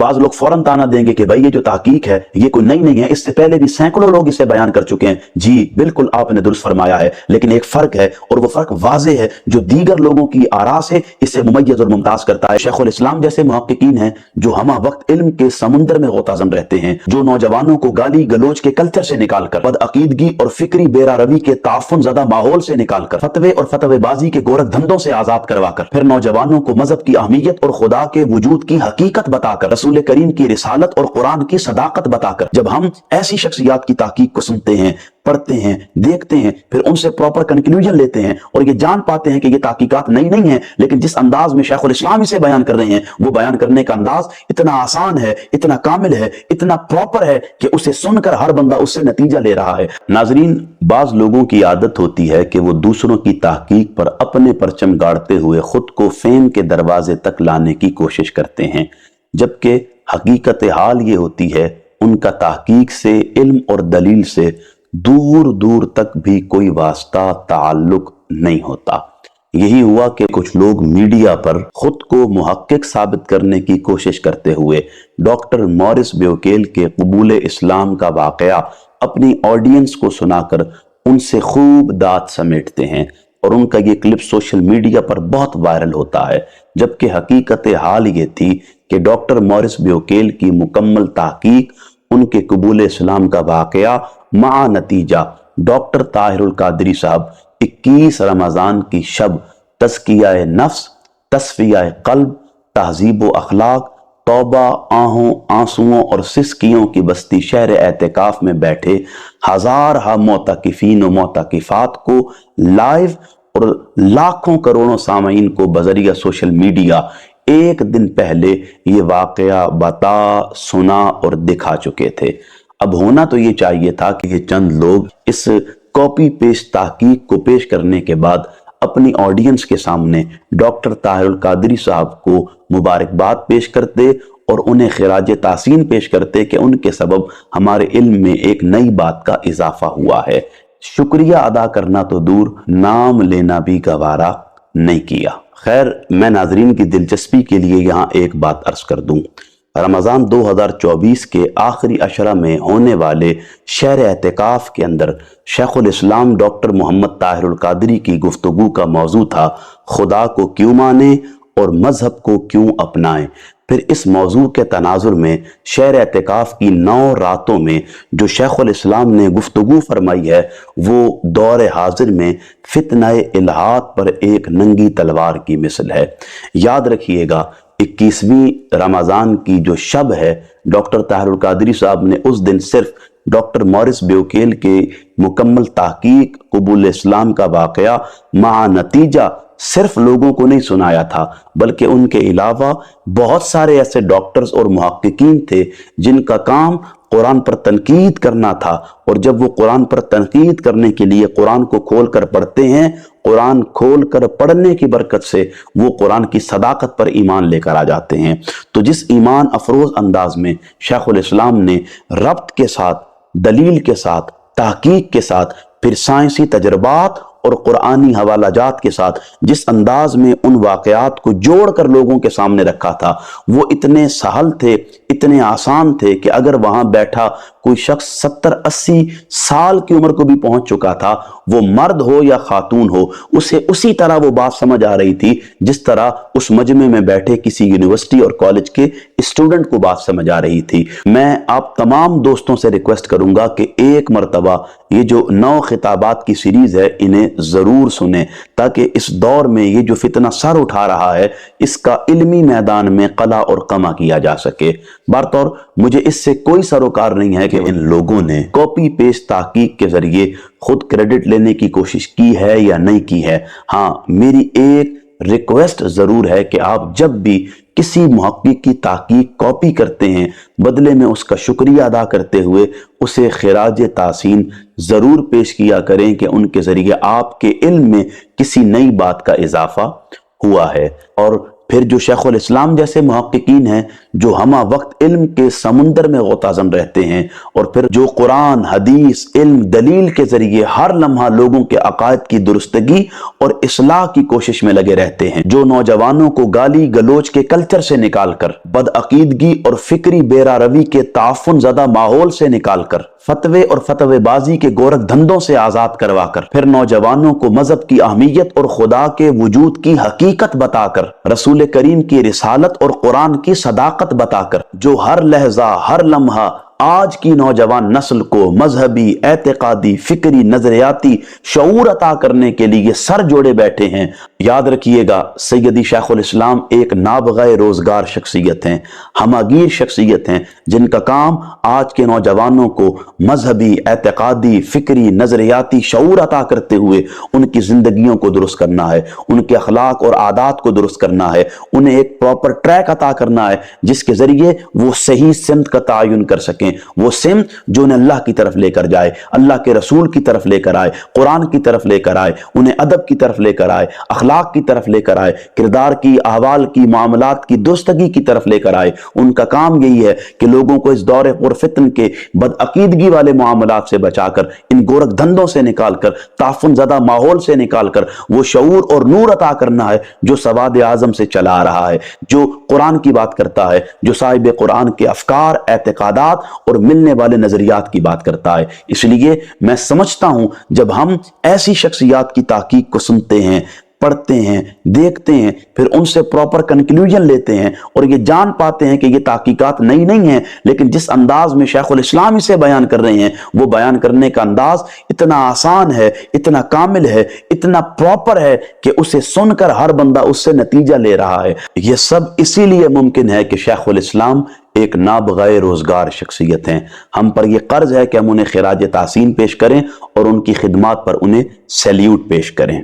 बाज लोग फौरन ताना देंगे कि भाई ये जो तहकीक है ये कोई नई नहीं है, इससे पहले भी सैकड़ों लोग इसे बयान कर चुके हैं। जी बिल्कुल आपने दुरुस्त फरमाया है, लेकिन एक फर्क है और वो फर्क वाजे है जो दीगर लोगों की आरा से इसे मुमय्यज और मुमताज करता है। शेखुल इस्लाम जैसे मुहक्किकीन हैं जो हमा वक्त इल्म के समुंदर में गोताज़म रहते हैं, जो नौजवानों को गाली गलोच के कल्चर से निकालकर बदअकीदगी और फिक्री बेरारवी के ताफुन ज़दा माहौल से निकालकर फतवे और फतवेबाजी के गोरख धंधों से आजाद करवाकर फिर नौजवानों को मजहब की अहमियत और खुदा के वजूद की हकीकत बताकर रसूल करीम की रिसालत और कुरान की सदाकत बताकर जब हम ऐसी शख्सियात की ताकीक को सुनते हैं, पढ़ते हैं, देखते हैं, फिर उनसे प्रॉपर कंक्लूजन लेते हैं और ये जान पाते हैं कि ये ताकीकात नई नहीं है, लेकिन जिस अंदाज में शेखुल इस्लाम इसे बयान कर रहे हैं वो बयान करने का अंदाज इतना आसान है, इतना कामिल है, इतना प्रॉपर है कि उसे सुनकर हर बंदा उससे नतीजा ले रहा है। नाजरीन, बाज लोगों की आदत होती है कि वो दूसरों की ताकीक पर अपने परचम गाड़ते हुए खुद को फेम के दरवाजे तक लाने की कोशिश करते हैं, जबकि हकीकत हाल ये होती है उनका तहकीक से, इल्म और दलील से दूर दूर तक भी कोई वास्ता ताल्लुक नहीं होता। यही हुआ कि कुछ लोग मीडिया पर खुद को मुहक्किक साबित करने की कोशिश करते हुए डॉक्टर मॉरिस ब्यूकेल के कबूल इस्लाम का वाकया अपनी ऑडियंस को सुनाकर उनसे खूब दाद समेटते हैं और उनका ये क्लिप सोशल मीडिया पर बहुत वायरल होता है, जबकि हकीकत हाल ये थी कि डॉक्टर मॉरिस ब्यूकेल की मुकम्मल तहकीक, उनके कबूल इस्लाम का वाकया मा नतीजा डॉक्टर ताहिरुल कादरी साहब 21 रमजान की शब तज़किया नफ्स, तस्फिया कल्ब, तहजीब व अखलाक, तौबा, आहों, आंसुओं और सिसकियों की बस्ती शहर एहतिकाफ में बैठे हजार मोतकिफीन व मोतकिफात को लाइव और लाखों करोड़ों सामीन को बजरिया सोशल मीडिया एक दिन पहले ये वाकया बता, सुना और दिखा चुके थे। अब होना तो ये चाहिए था कि ये चंद लोग इस कॉपी पेस्ट तहकीक को पेश करने के बाद अपनी ऑडियंस के सामने डॉक्टर ताहिरुल कादरी साहब को मुबारकबाद पेश करते और उन्हें खिराज तासीन पेश करते कि उनके सबब हमारे इल्म में एक नई बात का इजाफा हुआ है। शुक्रिया अदा करना तो दूर, नाम लेना भी गवारा नहीं किया। खैर, मैं नाजरीन की दिलचस्पी के लिए यहाँ एक बात अर्ज कर दूं। रमज़ान 2024 के आखिरी अशरा में होने वाले शहर एहतिकाफ के अंदर शेखुल इस्लाम डॉक्टर मोहम्मद ताहिरुल कादरी की गुफ्तगू का मौजू था खुदा को क्यों माने और मजहब को क्यों अपनाएं। फिर इस मौजू के तनाजुर में शहर एहतिकाफ की 9 रातों में जो शेखुल इस्लाम ने गुफ्तगू फरमाई है वो दौर हाजिर में फितनाए इल्हाद पर एक नंगी तलवार की मिसल है। याद रखिएगा, 21वीं रमज़ान की जो शब है, डॉक्टर ताहिरुल कादरी साहब ने उस दिन सिर्फ डॉक्टर मॉरिस ब्यूकेल के मुकम्मल तहकीक कबूल इस्लाम का वाकया मा नतीजा सिर्फ लोगों को नहीं सुनाया था, बल्कि उनके अलावा बहुत सारे ऐसे डॉक्टर्स और मुहक्किकीन थे जिनका काम कुरान पर तनकीद करना था, और जब वो कुरान पर तनकीद करने के लिए कुरान को खोल कर पढ़ते हैं, कुरान खोल कर पढ़ने की बरकत से वो कुरान की सदाकत पर ईमान लेकर आ जाते हैं। तो जिस ईमान अफरोज अंदाज में शेखुल इस्लाम ने रब्त के साथ, दलील के साथ, तहकीक के साथ, फिर साइंसी तजर्बात और कुरानी हवालाजात के साथ जिस अंदाज में उन वाकयात को जोड़कर लोगों के सामने रखा था, वो इतने सहल थे, इतने आसान थे कि अगर वहां बैठा कोई शख्स 70-80 साल की उम्र को भी पहुंच चुका था, वो मर्द हो या खातून हो, उसे उसी तरह वो बात समझ आ रही थी जिस तरह उस मजमे में बैठे किसी यूनिवर्सिटी और कॉलेज के स्टूडेंट को बात समझ आ रही थी। मैं आप तमाम दोस्तों से रिक्वेस्ट करूंगा कि एक मरतबा ये जो 9 खिताबात की सीरीज है इन्हें जरूर सुने, ताकि इस दौर में ये जो फितना सर उठा रहा है इसका इल्मी मैदान में कला और कमा किया जा सके। बारतौर मुझे इससे कोई सरोकार नहीं है कि इन लोगों ने कॉपी पेस्ट तहकीक के जरिए खुद क्रेडिट लेने की कोशिश की है या नहीं की है। हाँ, मेरी एक रिक्वेस्ट जरूर है कि आप जब भी किसी मुहक्किक की तहकीक कॉपी करते हैं, बदले में उसका शुक्रिया अदा करते हुए उसे खिराज तासीन जरूर पेश किया करें कि उनके जरिए आपके इल्म में किसी नई बात का इजाफा हुआ है। और फिर जो शेखुल इस्लाम जैसे मुहक्किकीन हैं जो हमा वक्त इल्म के समुंदर में गोताज़न रहते हैं, और फिर जो कुरान, हदीस, इल्म, दलील के जरिए हर लम्हा लोगों के अकायद की दुरुस्तगी और इस्लाह की कोशिश में लगे रहते हैं, जो नौजवानों को गाली गलोच के कल्चर से निकालकर, बदअकीदगी और फिक्री बेरा रवी के ताफुन ज़दा माहौल से निकालकर, फतवे और फतवेबाजी के गोरख धंधों से आजाद करवाकर, फिर नौजवानों को मजहब की अहमियत और खुदा के वजूद की हकीकत बताकर, रसूल करीम की रिसालत और कुरान की सदाकत बताकर, जो हर लहजा हर लम्हा आज की नौजवान नस्ल को मजहबी, एतकादी, फिक्री, नजरियाती शऊर अता करने के लिए सर जोड़े बैठे हैं। याद रखिएगा, सैयदी शेखुल इस्लाम एक नाबग़ाए रोजगार शख्सियत हैं, हमागीर शख्सियत हैं, जिनका काम आज के नौजवानों को मजहबी, एतकादी, फिक्री, नजरियाती शऊर अता करते हुए उनकी जिंदगियों को दुरुस्त करना है, उनके अखलाक और आदात को दुरुस्त करना है, उन्हें एक प्रॉपर ट्रैक अता करना है जिसके जरिए वो सही सिमत का तयन कर सकें, वो सिमत जो उन्हें अल्लाह की तरफ लेकर जाए, अल्लाह के रसूल की तरफ लेकर आए, कुरान की तरफ लेकर आए, उन्हें अदब की तरफ लेकर आए, अखलाक की तरफ लेकर आए, किरदार की, अहवाल की, मामलात की दुरुस्तगी की तरफ लेकर आए। उनका काम यही है कि लोगों को इस दौरे पुरफितन के बदअकीदगी वाले मामलात से बचाकर, इन गोरख धंधों से निकालकर, ताफुन ज़दा माहौल से निकालकर वो शऊर और नूर अता करना है जो सवाद आजम से चला आ रहा है, जो कुरान की बात करता है, जो साहिब कुरान के अफकार, एतकादात और मिलने वाले नजरियात की बात करता है। इसलिए मैं समझता हूं, जब हम ऐसी शख्सियात की ताकीक को सुनते हैं, पढ़ते हैं, देखते हैं, फिर उनसे प्रॉपर कंक्लूजन लेते हैं और ये जान पाते हैं कि ये ताकीकात नई नहीं है, लेकिन जिस अंदाज में शेखुल इस्लाम इसे बयान कर रहे हैं, वो बयान करने का अंदाज इतना आसान है, इतना कामिल है, इतना प्रॉपर है कि उसे सुनकर हर बंदा उससे नतीजा ले रहा है। ये सब इसीलिए मुमकिन है कि शेखुल इस्लाम एक नाबग़ाए रोजगार शख्सियत हैं। हम पर यह कर्ज है कि हम उन्हें खिराज तासीन पेश करें और उनकी खिदमात पर उन्हें सैल्यूट पेश करें।